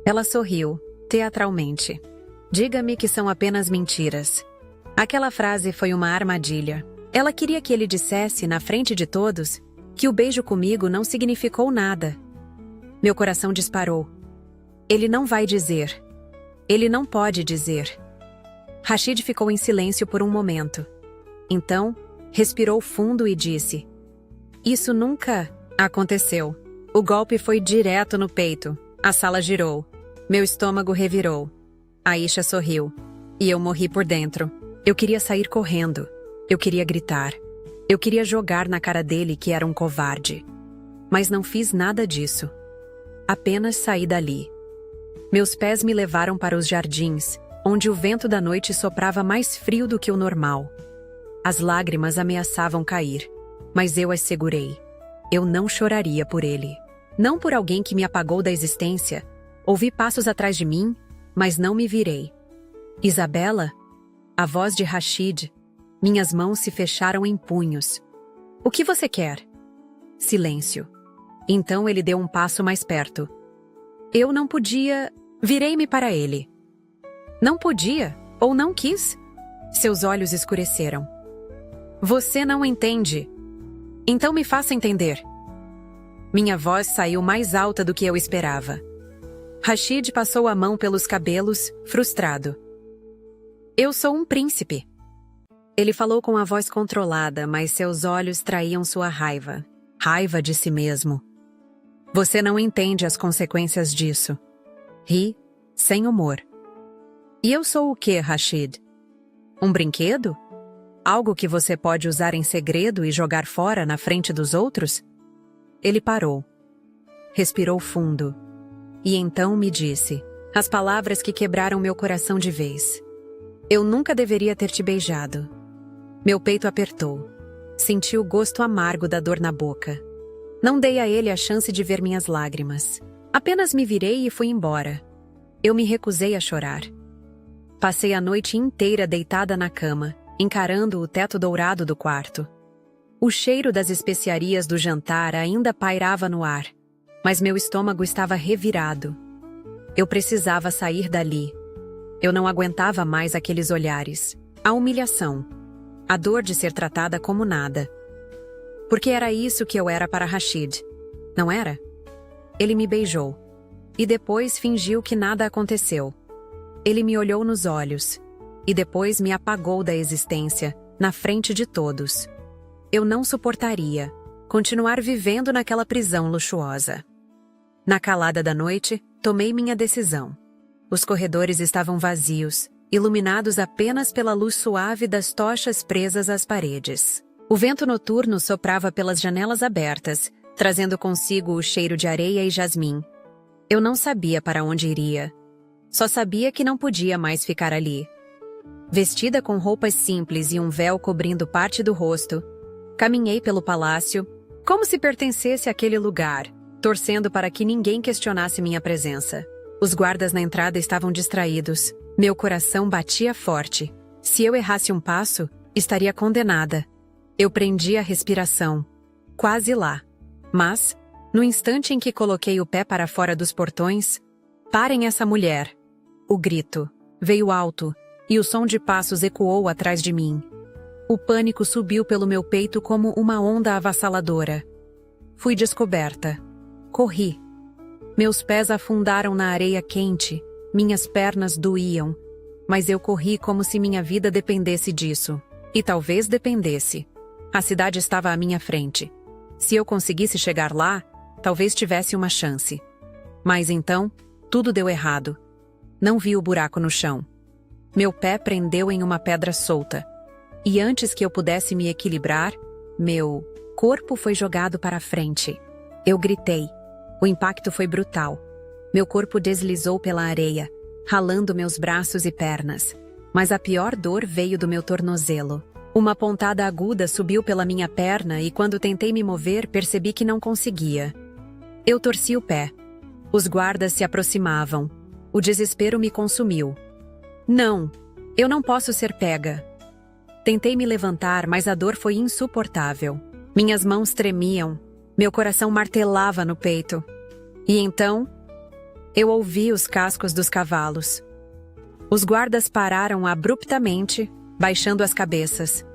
Ela sorriu, teatralmente. Diga-me que são apenas mentiras. Aquela frase foi uma armadilha. Ela queria que ele dissesse, na frente de todos, que o beijo comigo não significou nada. Meu coração disparou. Ele não vai dizer. Ele não pode dizer. Rashid ficou em silêncio por um momento. Então, respirou fundo e disse: Isso nunca aconteceu. O golpe foi direto no peito. A sala girou. Meu estômago revirou. Aisha sorriu. E eu morri por dentro. Eu queria sair correndo. Eu queria gritar. Eu queria jogar na cara dele que era um covarde. Mas não fiz nada disso. Apenas saí dali. Meus pés me levaram para os jardins, onde o vento da noite soprava mais frio do que o normal. As lágrimas ameaçavam cair, mas eu as segurei. Eu não choraria por ele. Não por alguém que me apagou da existência. Ouvi passos atrás de mim, mas não me virei. Isabela? A voz de Rashid. Minhas mãos se fecharam em punhos. O que você quer? Silêncio. Então ele deu um passo mais perto. Eu não podia... Virei-me para ele. Não podia? Ou não quis? Seus olhos escureceram. Você não entende. Então me faça entender. Minha voz saiu mais alta do que eu esperava. Rashid passou a mão pelos cabelos, frustrado. Eu sou um príncipe. Ele falou com a voz controlada, mas seus olhos traíam sua raiva. Raiva de si mesmo. Você não entende as consequências disso. Ri, sem humor. E eu sou o quê, Rashid? Um brinquedo? Algo que você pode usar em segredo e jogar fora na frente dos outros? Ele parou. Respirou fundo. E então me disse, as palavras que quebraram meu coração de vez. Eu nunca deveria ter te beijado. Meu peito apertou. Senti o gosto amargo da dor na boca. Não dei a ele a chance de ver minhas lágrimas. Apenas me virei e fui embora. Eu me recusei a chorar. Passei a noite inteira deitada na cama, encarando o teto dourado do quarto. O cheiro das especiarias do jantar ainda pairava no ar, mas meu estômago estava revirado. Eu precisava sair dali. Eu não aguentava mais aqueles olhares, a humilhação, a dor de ser tratada como nada. Porque era isso que eu era para Rashid, não era? Ele me beijou. E depois fingiu que nada aconteceu. Ele me olhou nos olhos. E depois me apagou da existência, na frente de todos. Eu não suportaria continuar vivendo naquela prisão luxuosa. Na calada da noite, tomei minha decisão. Os corredores estavam vazios, iluminados apenas pela luz suave das tochas presas às paredes. O vento noturno soprava pelas janelas abertas, trazendo consigo o cheiro de areia e jasmim. Eu não sabia para onde iria. Só sabia que não podia mais ficar ali. Vestida com roupas simples e um véu cobrindo parte do rosto, caminhei pelo palácio, Como se pertencesse àquele lugar, torcendo para que ninguém questionasse minha presença. Os guardas na entrada estavam distraídos. Meu coração batia forte. Se eu errasse um passo, estaria condenada. Eu prendi a respiração. Quase lá. Mas, no instante em que coloquei o pé para fora dos portões, "Parem essa mulher!" O grito veio alto, e o som de passos ecoou atrás de mim. O pânico subiu pelo meu peito como uma onda avassaladora. Fui descoberta. Corri. Meus pés afundaram na areia quente, minhas pernas doíam, mas eu corri como se minha vida dependesse disso. E talvez dependesse. A cidade estava à minha frente. Se eu conseguisse chegar lá, talvez tivesse uma chance. Mas então, tudo deu errado. Não vi o buraco no chão. Meu pé prendeu em uma pedra solta. E antes que eu pudesse me equilibrar, meu corpo foi jogado para frente. Eu gritei. O impacto foi brutal. Meu corpo deslizou pela areia, ralando meus braços e pernas. Mas a pior dor veio do meu tornozelo. Uma pontada aguda subiu pela minha perna e quando tentei me mover, percebi que não conseguia. Eu torci o pé. Os guardas se aproximavam. O desespero me consumiu. Não, eu não posso ser pega. Tentei me levantar, mas a dor foi insuportável. Minhas mãos tremiam, meu coração martelava no peito. E então, eu ouvi os cascos dos cavalos. Os guardas pararam abruptamente, baixando as cabeças.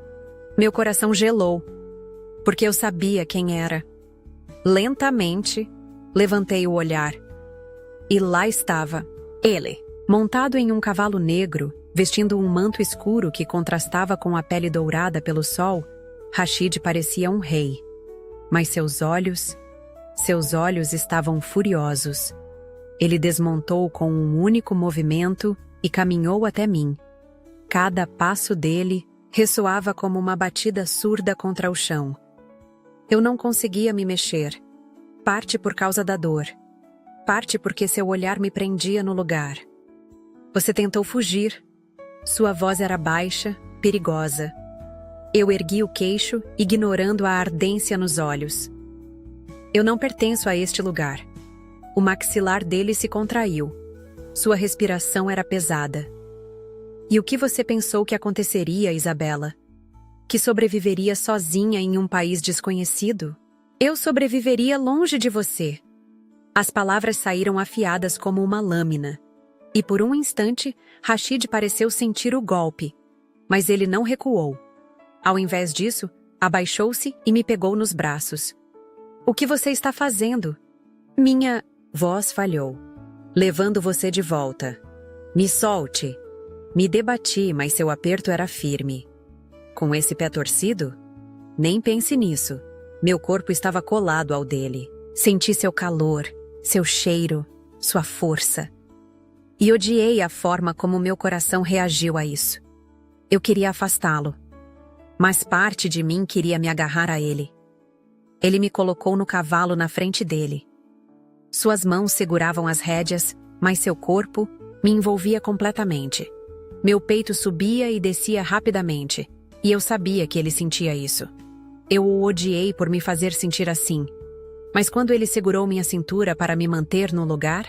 Meu coração gelou, porque eu sabia quem era. Lentamente, levantei o olhar. E lá estava, ele, montado em um cavalo negro, vestindo um manto escuro que contrastava com a pele dourada pelo sol. Rashid parecia um rei. Mas seus olhos estavam furiosos. Ele desmontou com um único movimento e caminhou até mim. Cada passo dele ressoava como uma batida surda contra o chão. Eu não conseguia me mexer. Parte por causa da dor. Parte porque seu olhar me prendia no lugar. Você tentou fugir. Sua voz era baixa, perigosa. Eu ergui o queixo, ignorando a ardência nos olhos. Eu não pertenço a este lugar. O maxilar dele se contraiu. Sua respiração era pesada. E o que você pensou que aconteceria, Isabela? Que sobreviveria sozinha em um país desconhecido? Eu sobreviveria longe de você. As palavras saíram afiadas como uma lâmina. E por um instante, Rashid pareceu sentir o golpe. Mas ele não recuou. Ao invés disso, abaixou-se e me pegou nos braços. O que você está fazendo? Minha voz falhou. Levando você de volta. Me solte. Me debati, mas seu aperto era firme. Com esse pé torcido? Nem pense nisso. Meu corpo estava colado ao dele. Senti seu calor, seu cheiro, sua força. E odiei a forma como meu coração reagiu a isso. Eu queria afastá-lo. Mas parte de mim queria me agarrar a ele. Ele me colocou no cavalo na frente dele. Suas mãos seguravam as rédeas, mas seu corpo me envolvia completamente. Meu peito subia e descia rapidamente, e eu sabia que ele sentia isso. Eu o odiei por me fazer sentir assim. Mas quando ele segurou minha cintura para me manter no lugar,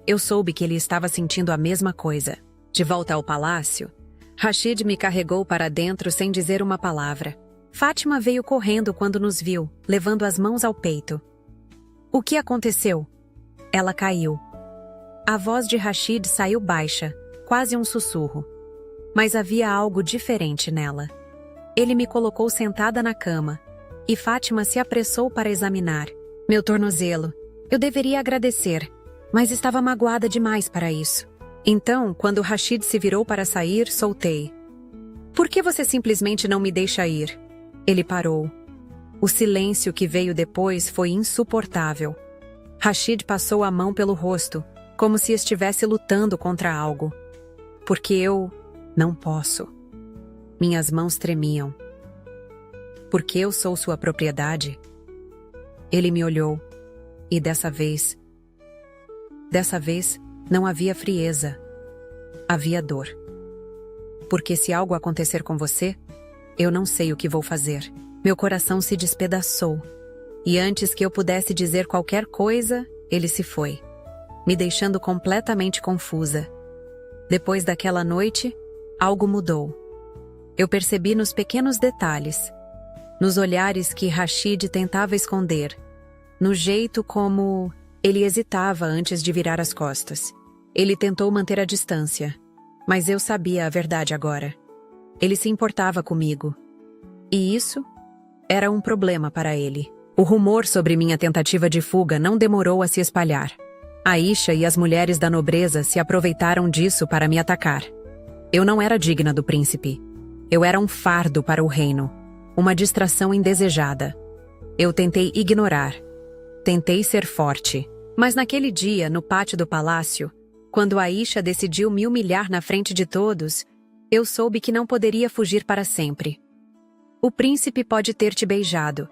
eu soube que ele estava sentindo a mesma coisa. De volta ao palácio, Rashid me carregou para dentro sem dizer uma palavra. Fátima veio correndo quando nos viu, levando as mãos ao peito. O que aconteceu? Ela caiu. A voz de Rashid saiu baixa, quase um sussurro. Mas havia algo diferente nela. Ele me colocou sentada na cama, e Fátima se apressou para examinar. Meu tornozelo. Eu deveria agradecer, mas estava magoada demais para isso. Então, quando Rashid se virou para sair, soltei. Por que você simplesmente não me deixa ir? Ele parou. O silêncio que veio depois foi insuportável. Rashid passou a mão pelo rosto, como se estivesse lutando contra algo. Porque eu não posso. Minhas mãos tremiam. Porque eu sou sua propriedade? Ele me olhou, e dessa vez, não havia frieza. Havia dor. Porque se algo acontecer com você, eu não sei o que vou fazer. Meu coração se despedaçou. E antes que eu pudesse dizer qualquer coisa, ele se foi, me deixando completamente confusa. Depois daquela noite, algo mudou. Eu percebi nos pequenos detalhes, nos olhares que Rashid tentava esconder, no jeito como ele hesitava antes de virar as costas. Ele tentou manter a distância, mas eu sabia a verdade agora. Ele se importava comigo. E isso era um problema para ele. O rumor sobre minha tentativa de fuga não demorou a se espalhar. Aisha e as mulheres da nobreza se aproveitaram disso para me atacar. Eu não era digna do príncipe. Eu era um fardo para o reino, uma distração indesejada. Eu tentei ignorar. Tentei ser forte. Mas naquele dia, no pátio do palácio, quando Aisha decidiu me humilhar na frente de todos, eu soube que não poderia fugir para sempre. O príncipe pode ter te beijado,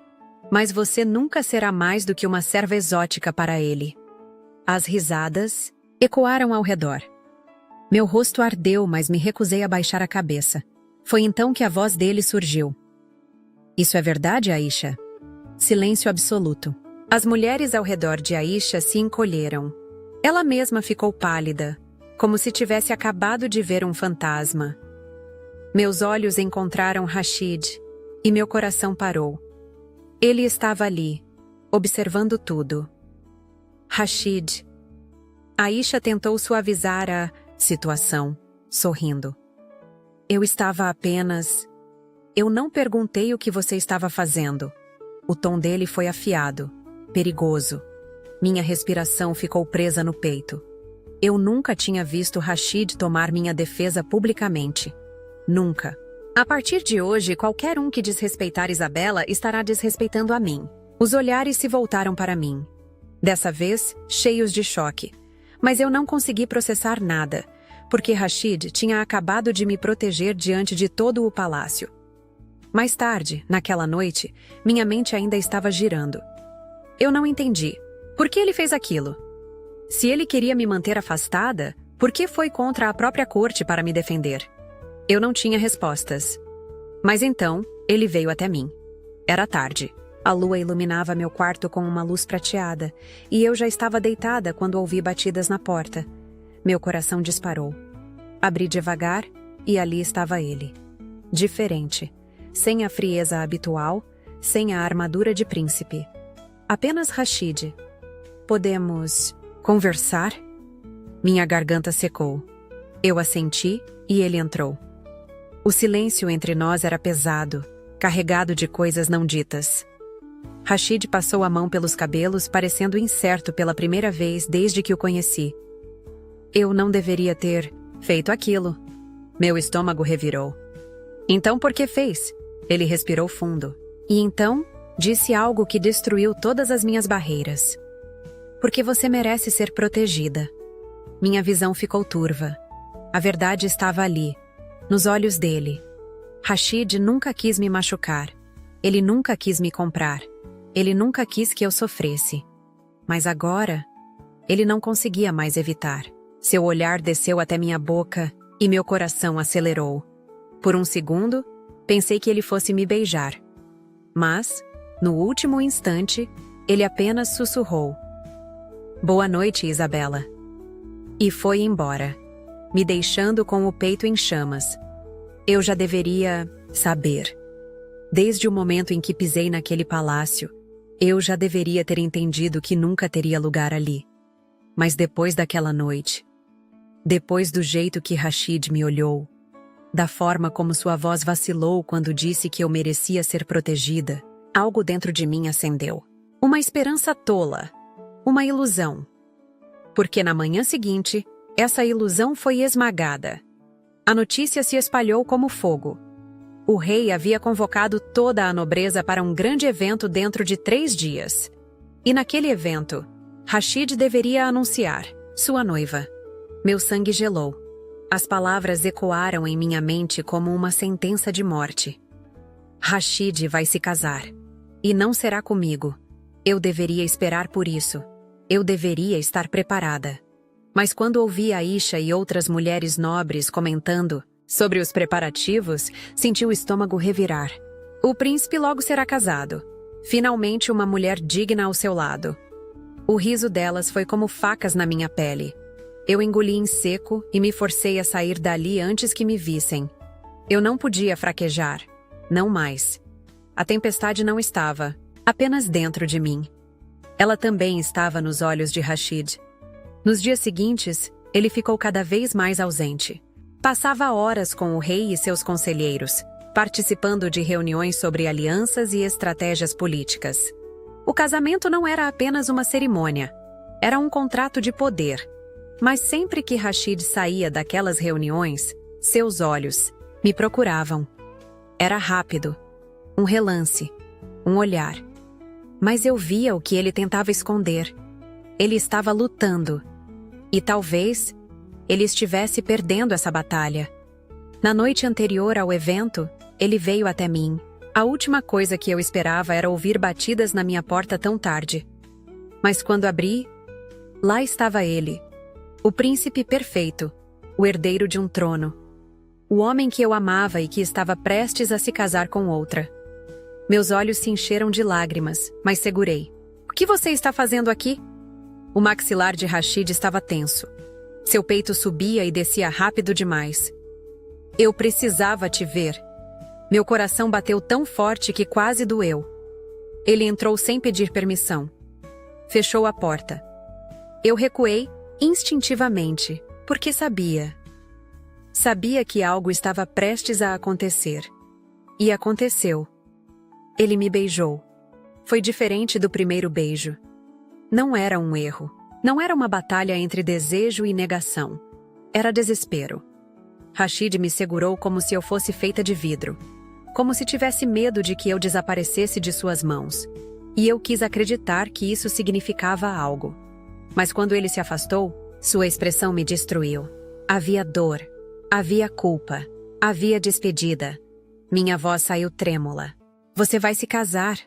mas você nunca será mais do que uma serva exótica para ele. As risadas ecoaram ao redor. Meu rosto ardeu, mas me recusei a baixar a cabeça. Foi então que a voz dele surgiu. Isso é verdade, Aisha? Silêncio absoluto. As mulheres ao redor de Aisha se encolheram. Ela mesma ficou pálida, como se tivesse acabado de ver um fantasma. Meus olhos encontraram Rashid, e meu coração parou. Ele estava ali, observando tudo. Rashid. Aisha tentou suavizar a situação, sorrindo. Eu estava apenas... Eu não perguntei o que você estava fazendo. O tom dele foi afiado, perigoso. Minha respiração ficou presa no peito. Eu nunca tinha visto Rashid tomar minha defesa publicamente. Nunca. A partir de hoje, qualquer um que desrespeitar Isabela estará desrespeitando a mim. Os olhares se voltaram para mim. Dessa vez, cheios de choque. Mas eu não consegui processar nada, porque Rashid tinha acabado de me proteger diante de todo o palácio. Mais tarde, naquela noite, minha mente ainda estava girando. Eu não entendi. Por que ele fez aquilo? Se ele queria me manter afastada, por que foi contra a própria corte para me defender? Eu não tinha respostas. Mas então, ele veio até mim. Era tarde. A lua iluminava meu quarto com uma luz prateada, e eu já estava deitada quando ouvi batidas na porta. Meu coração disparou. Abri devagar, e ali estava ele. Diferente. Sem a frieza habitual, sem a armadura de príncipe. Apenas Rashid. Podemos conversar? Minha garganta secou. Eu assenti e ele entrou. O silêncio entre nós era pesado, carregado de coisas não ditas. Rashid passou a mão pelos cabelos, parecendo incerto pela primeira vez desde que o conheci. Eu não deveria ter feito aquilo. Meu estômago revirou. Então por que fez? Ele respirou fundo. E então, disse algo que destruiu todas as minhas barreiras. Porque você merece ser protegida. Minha visão ficou turva. A verdade estava ali, nos olhos dele. Rashid nunca quis me machucar. Ele nunca quis me comprar. Ele nunca quis que eu sofresse. Mas agora, ele não conseguia mais evitar. Seu olhar desceu até minha boca e meu coração acelerou. Por um segundo, pensei que ele fosse me beijar. Mas, no último instante, ele apenas sussurrou: "Boa noite, Isabela." E foi embora, me deixando com o peito em chamas. Eu já deveria saber. Desde o momento em que pisei naquele palácio, eu já deveria ter entendido que nunca teria lugar ali. Mas depois daquela noite, depois do jeito que Rashid me olhou, da forma como sua voz vacilou quando disse que eu merecia ser protegida, algo dentro de mim acendeu. Uma esperança tola, uma ilusão. Porque na manhã seguinte, essa ilusão foi esmagada. A notícia se espalhou como fogo. O rei havia convocado toda a nobreza para um grande evento dentro de 3 dias. E naquele evento, Rashid deveria anunciar sua noiva. Meu sangue gelou. As palavras ecoaram em minha mente como uma sentença de morte. Rashid vai se casar. E não será comigo. Eu deveria esperar por isso. Eu deveria estar preparada. Mas quando ouvi Aisha e outras mulheres nobres comentando sobre os preparativos, senti o estômago revirar. O príncipe logo será casado. Finalmente uma mulher digna ao seu lado. O riso delas foi como facas na minha pele. Eu engoli em seco e me forcei a sair dali antes que me vissem. Eu não podia fraquejar. Não mais. A tempestade não estava, apenas dentro de mim. Ela também estava nos olhos de Rashid. Nos dias seguintes, ele ficou cada vez mais ausente. Passava horas com o rei e seus conselheiros, participando de reuniões sobre alianças e estratégias políticas. O casamento não era apenas uma cerimônia, era um contrato de poder. Mas sempre que Rashid saía daquelas reuniões, seus olhos me procuravam. Era rápido, um relance, um olhar. Mas eu via o que ele tentava esconder. Ele estava lutando. E talvez ele estivesse perdendo essa batalha. Na noite anterior ao evento, ele veio até mim. A última coisa que eu esperava era ouvir batidas na minha porta tão tarde. Mas quando abri, lá estava ele. O príncipe perfeito, o herdeiro de um trono. O homem que eu amava e que estava prestes a se casar com outra. Meus olhos se encheram de lágrimas, mas segurei. O que você está fazendo aqui? O maxilar de Rashid estava tenso. Seu peito subia e descia rápido demais. Eu precisava te ver. Meu coração bateu tão forte que quase doeu. Ele entrou sem pedir permissão. Fechou a porta. Eu recuei instintivamente, porque sabia. Sabia que algo estava prestes a acontecer. E aconteceu. Ele me beijou. Foi diferente do primeiro beijo. Não era um erro. Não era uma batalha entre desejo e negação. Era desespero. Rashid me segurou como se eu fosse feita de vidro. Como se tivesse medo de que eu desaparecesse de suas mãos. E eu quis acreditar que isso significava algo. Mas quando ele se afastou, sua expressão me destruiu. Havia dor. Havia culpa. Havia despedida. Minha voz saiu trêmula. Você vai se casar.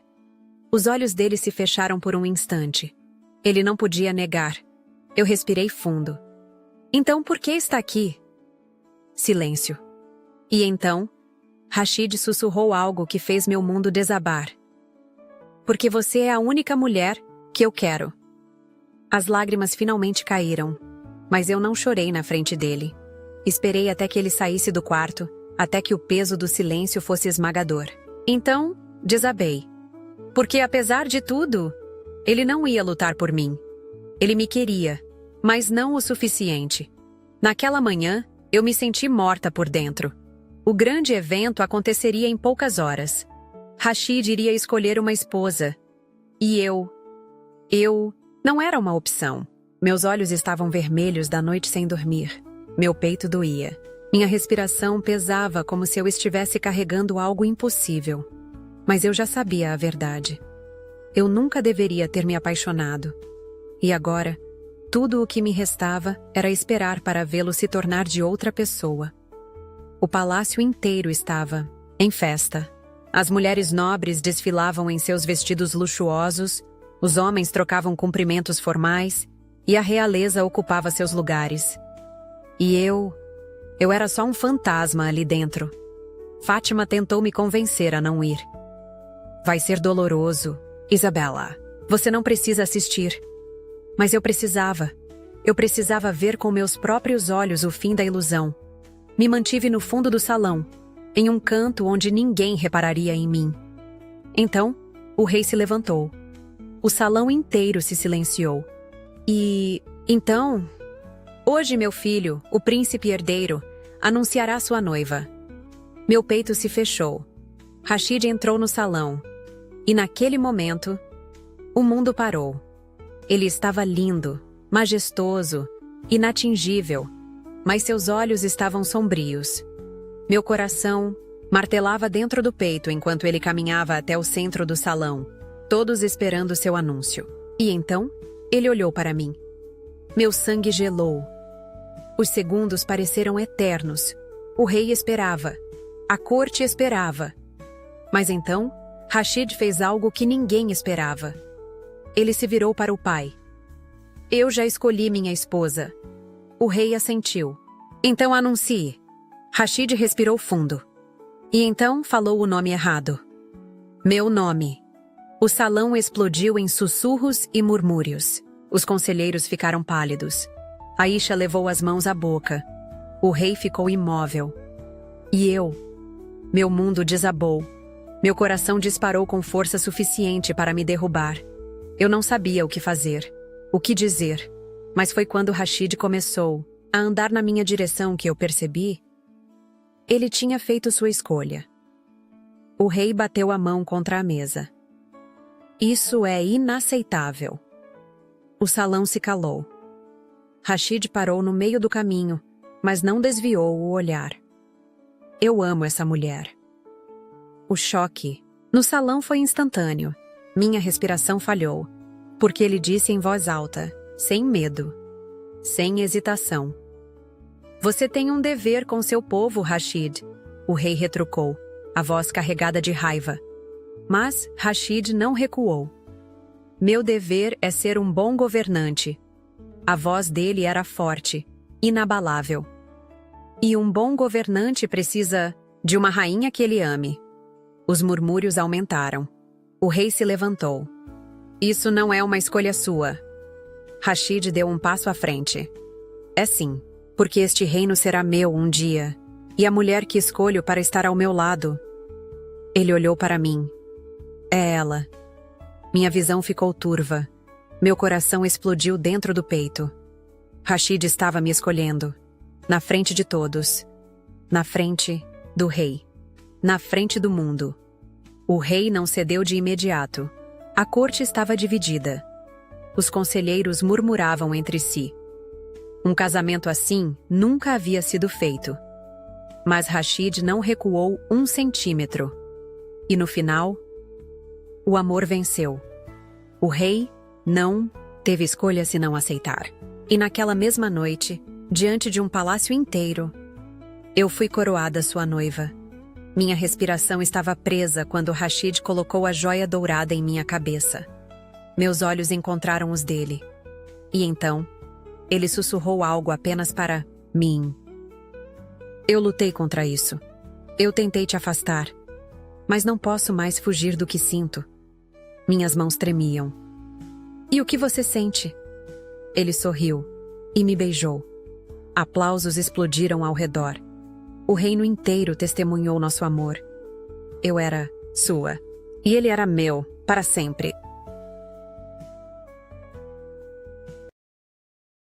Os olhos dele se fecharam por um instante. Ele não podia negar. Eu respirei fundo. Então por que está aqui? Silêncio. E então, Rashid sussurrou algo que fez meu mundo desabar. Porque você é a única mulher que eu quero. As lágrimas finalmente caíram, mas eu não chorei na frente dele. Esperei até que ele saísse do quarto, até que o peso do silêncio fosse esmagador. Então, desabei. Porque apesar de tudo, ele não ia lutar por mim. Ele me queria, mas não o suficiente. Naquela manhã, eu me senti morta por dentro. O grande evento aconteceria em poucas horas. Rashid iria escolher uma esposa. E eu não era uma opção. Meus olhos estavam vermelhos da noite sem dormir. Meu peito doía. Minha respiração pesava como se eu estivesse carregando algo impossível. Mas eu já sabia a verdade. Eu nunca deveria ter me apaixonado. E agora, tudo o que me restava era esperar para vê-lo se tornar de outra pessoa. O palácio inteiro estava em festa. As mulheres nobres desfilavam em seus vestidos luxuosos, os homens trocavam cumprimentos formais e a realeza ocupava seus lugares. E eu era só um fantasma ali dentro. Fátima tentou me convencer a não ir. Vai ser doloroso, Isabela. Você não precisa assistir. Mas eu precisava. Eu precisava ver com meus próprios olhos o fim da ilusão. Me mantive no fundo do salão, em um canto onde ninguém repararia em mim. Então, o rei se levantou. O salão inteiro se silenciou. E, então, hoje meu filho, o príncipe herdeiro, anunciará sua noiva. Meu peito se fechou. Rashid entrou no salão. E naquele momento, o mundo parou. Ele estava lindo, majestoso, inatingível, mas seus olhos estavam sombrios. Meu coração martelava dentro do peito enquanto ele caminhava até o centro do salão, todos esperando seu anúncio. E então, ele olhou para mim. Meu sangue gelou. Os segundos pareceram eternos. O rei esperava. A corte esperava. Mas então, Rashid fez algo que ninguém esperava. Ele se virou para o pai. Eu já escolhi minha esposa. O rei assentiu. Então anuncie. Rashid respirou fundo. E então falou o nome errado. Meu nome. O salão explodiu em sussurros e murmúrios. Os conselheiros ficaram pálidos. Aisha levou as mãos à boca. O rei ficou imóvel. E eu? Meu mundo desabou. Meu coração disparou com força suficiente para me derrubar. Eu não sabia o que fazer, o que dizer. Mas foi quando Rashid começou a andar na minha direção que eu percebi. Ele tinha feito sua escolha. O rei bateu a mão contra a mesa. Isso é inaceitável. O salão se calou. Rashid parou no meio do caminho, mas não desviou o olhar. Eu amo essa mulher. O choque no salão foi instantâneo. Minha respiração falhou, porque ele disse em voz alta, sem medo, sem hesitação. Você tem um dever com seu povo, Rashid. O rei retrucou, a voz carregada de raiva. Mas Rashid não recuou. Meu dever é ser um bom governante. A voz dele era forte, inabalável. E um bom governante precisa de uma rainha que ele ame. Os murmúrios aumentaram. O rei se levantou. Isso não é uma escolha sua. Rashid deu um passo à frente. É sim, porque este reino será meu um dia, e a mulher que escolho para estar ao meu lado. Ele olhou para mim. É ela. Minha visão ficou turva. Meu coração explodiu dentro do peito. Rashid estava me escolhendo. Na frente de todos. Na frente do rei. Na frente do mundo. O rei não cedeu de imediato. A corte estava dividida. Os conselheiros murmuravam entre si. Um casamento assim nunca havia sido feito. Mas Rashid não recuou 1 centímetro. E no final, o amor venceu. O rei não teve escolha senão aceitar. E naquela mesma noite, diante de um palácio inteiro, eu fui coroada sua noiva. Minha respiração estava presa quando Rashid colocou a joia dourada em minha cabeça. Meus olhos encontraram os dele. E então, ele sussurrou algo apenas para mim. Eu lutei contra isso. Eu tentei te afastar. Mas não posso mais fugir do que sinto. Minhas mãos tremiam. E o que você sente? Ele sorriu e me beijou. Aplausos explodiram ao redor. O reino inteiro testemunhou nosso amor. Eu era sua. E ele era meu, para sempre.